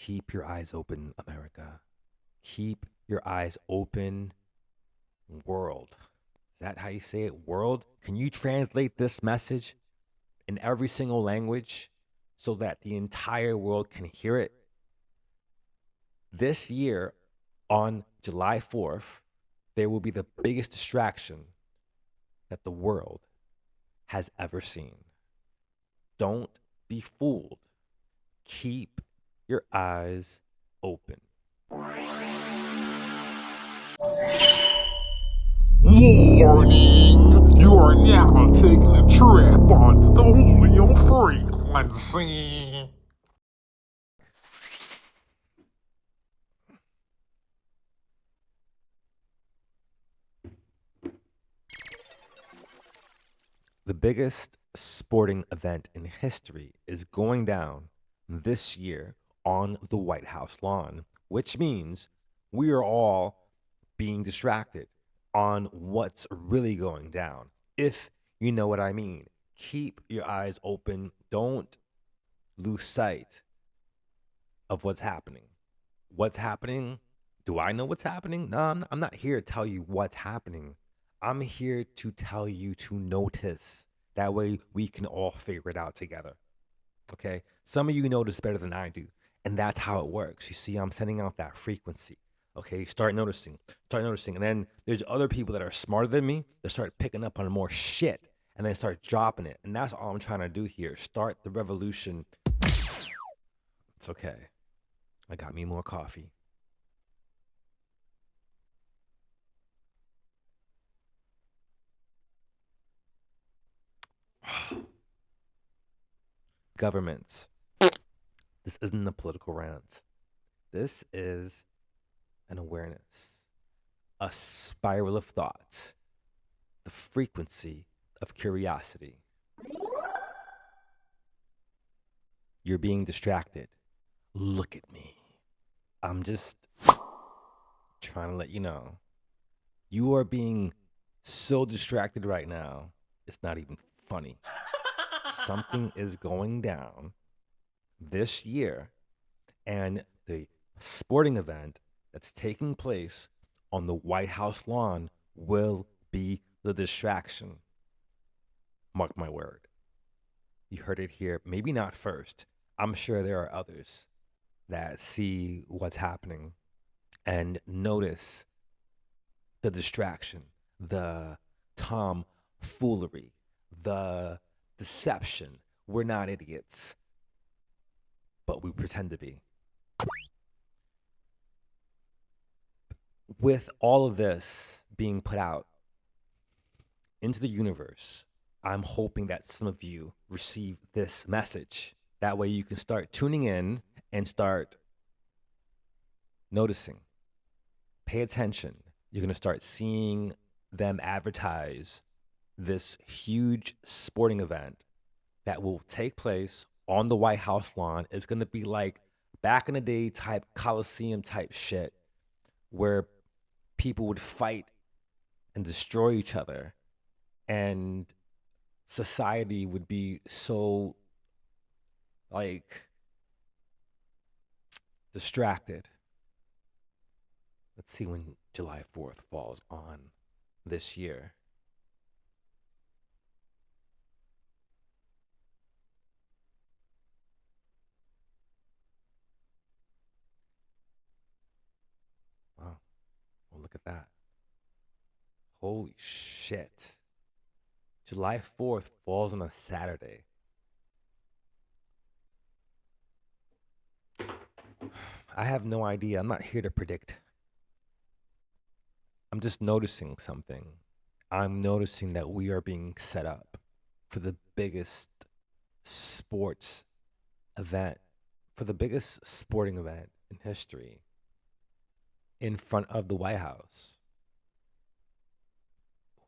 Keep your eyes open, America. Keep your eyes open, world. Is that how you say it? World? Can you translate this message in every single language so that the entire world can hear it? This year, on July 4th, there will be the biggest distraction that the world has ever seen. Don't be fooled. Keep your eyes open. Warning! You are now taking a trip onto the Julio Frequency. The biggest sporting event in history is going down this year on the White House lawn, which means we are all being distracted on what's really going down. If you know what I mean, keep your eyes open. Don't lose sight of what's happening. What's happening? Do I know what's happening? No, I'm not here to tell you what's happening. I'm here to tell you to notice. That way we can all figure it out together. Okay? Some of you know this better than I do. And that's how it works. You see, I'm sending out that frequency. Okay, start noticing. Start noticing. And then there's other people that are smarter than me that start picking up on more shit and then start dropping it. And that's all I'm trying to do here. Start the revolution. It's okay. I got me more coffee. Governments. This isn't a political rant. This is an awareness, a spiral of thought, the frequency of curiosity. You're being distracted. Look at me. I'm just trying to let you know. You are being so distracted right now, it's not even funny. Something is going down this year, and the sporting event that's taking place on the White House lawn will be the distraction. Mark my word. You heard it here. Maybe not first. I'm sure there are others that see what's happening and notice the distraction, the tomfoolery, the deception. We're not idiots, but we pretend to be. With all of this being put out into the universe, I'm hoping that some of you receive this message. That way you can start tuning in and start noticing. Pay attention. You're going to start seeing them advertise this huge sporting event that will take place on the White House lawn. It's going to be like back in the day type Coliseum type shit where people would fight and destroy each other, and society would be so like distracted. Let's see when July 4th falls on this year. Wow. Well, look at that. Holy shit. July 4th falls on a Saturday. I have no idea. I'm not here to predict. I'm just noticing something. I'm noticing that we are being set up for the biggest sports event, for the biggest sporting event in history in front of the White House.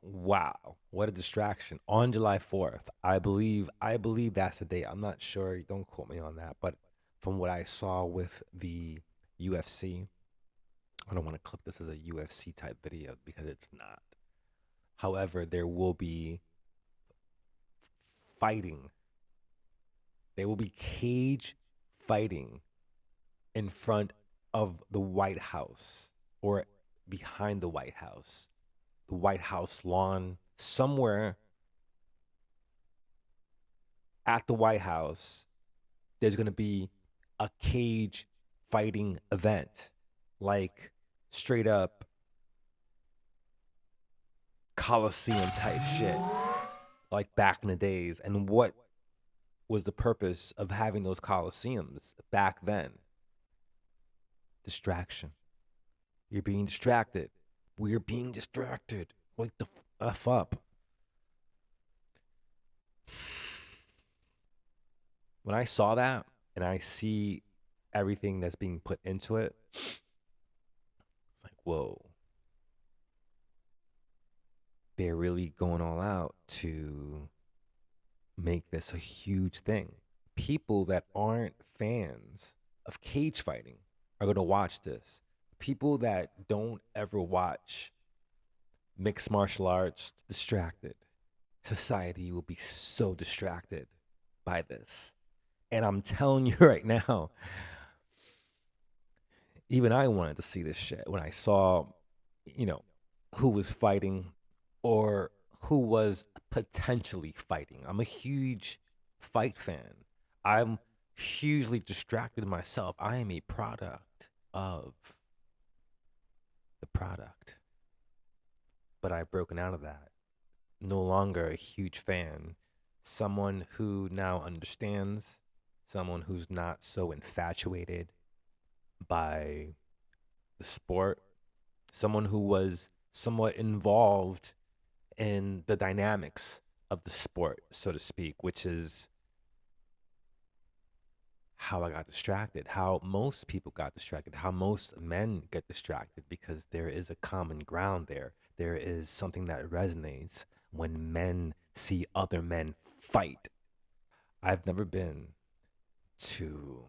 Wow, what a distraction. On July 4th. I believe that's the date. I'm not sure. Don't quote me on that, but from what I saw with the UFC, I don't want to clip this as a UFC type video because it's not. However, there will be fighting. There will be cage fighting in front of the White House or behind the White House lawn, somewhere at the White House, there's going to be a cage fighting event, like straight up Coliseum type shit, like back in the days. And what was the purpose of having those Coliseums back then? Distraction. You're being distracted. We're being distracted. Wake the F up. When I saw that and I see everything that's being put into it, it's like, whoa, they're really going all out to make this a huge thing. People that aren't fans of cage fighting are going to watch this. People that don't ever watch mixed martial arts distracted. Society will be so distracted by this. And I'm telling you right now, even I wanted to see this shit when I saw, you know, who was fighting or who was potentially fighting. I'm a huge fight fan. I'm hugely distracted myself. I am a product of the product. But I've broken out of that. No longer a huge fan. Someone who now understands, someone who's not so infatuated by the sport, someone who was somewhat involved in the dynamics of the sport, so to speak, which is how I got distracted, how most people got distracted, how most men get distracted, because there is a common ground there. There is something that resonates when men see other men fight. I've never been to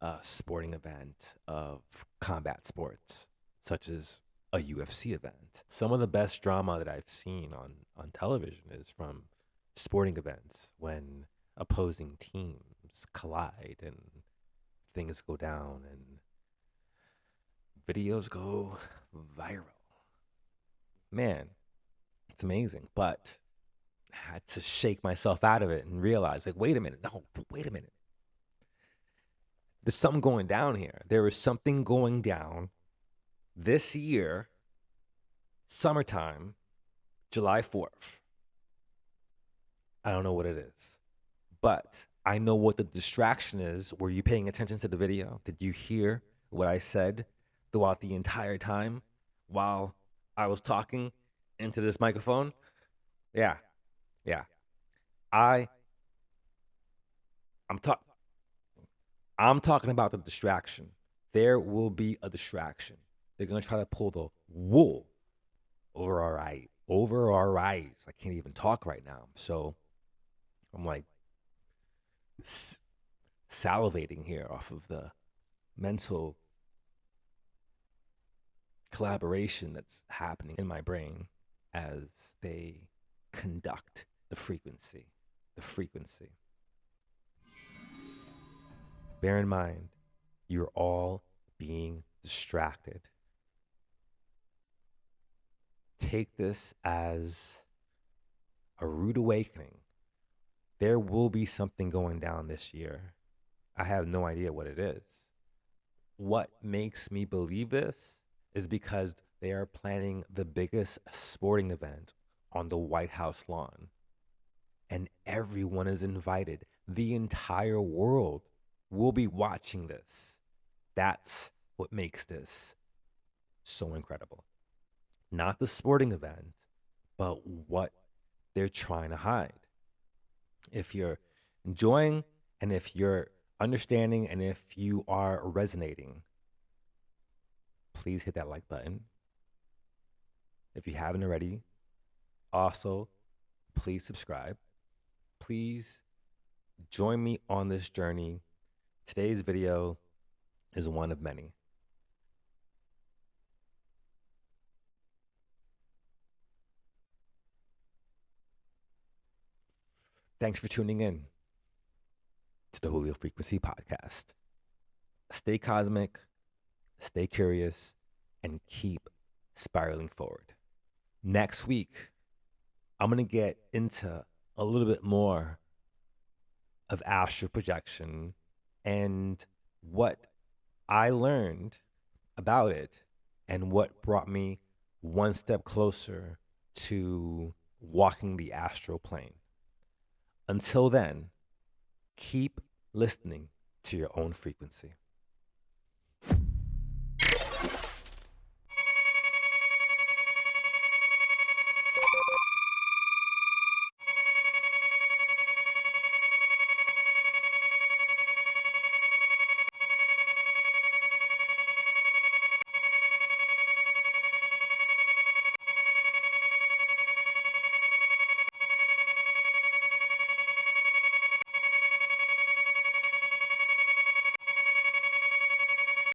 a sporting event of combat sports, such as a UFC event. Some of the best drama that I've seen on television is from sporting events when opposing teams collide and things go down and videos go viral. Man, it's amazing. But I had to shake myself out of it and realize, like, wait a minute. No, wait a minute. There's something going down here. There is something going down this year, summertime, July 4th. I don't know what it is, but I know what the distraction is. Were you paying attention to the video? Did you hear what I said throughout the entire time while I was talking into this microphone? Yeah, yeah. I I'm talking I'm talking about the distraction. There will be a distraction. They're gonna try to pull the wool over our eyes. I can't even talk right now. So I'm like salivating here off of the mental collaboration that's happening in my brain as they conduct the frequency. The frequency. Bear in mind, you're all being distracted. Take this as a rude awakening. There will be something going down this year. I have no idea what it is. What makes me believe this is because they are planning the biggest sporting event on the White House lawn. And everyone is invited. The entire world will be watching this. That's what makes this so incredible. Not the sporting event, but what they're trying to hide. If you're enjoying and if you're understanding and if you are resonating, please hit that like button. If you haven't already, also, please subscribe. Please join me on this journey. Today's video is one of many. Thanks for tuning in to the Julio Frequency podcast. Stay cosmic, stay curious, and keep spiraling forward. Next week, I'm going to get into a little bit more of astral projection and what I learned about it and what brought me one step closer to walking the astral plane. Until then, keep listening to your own frequency.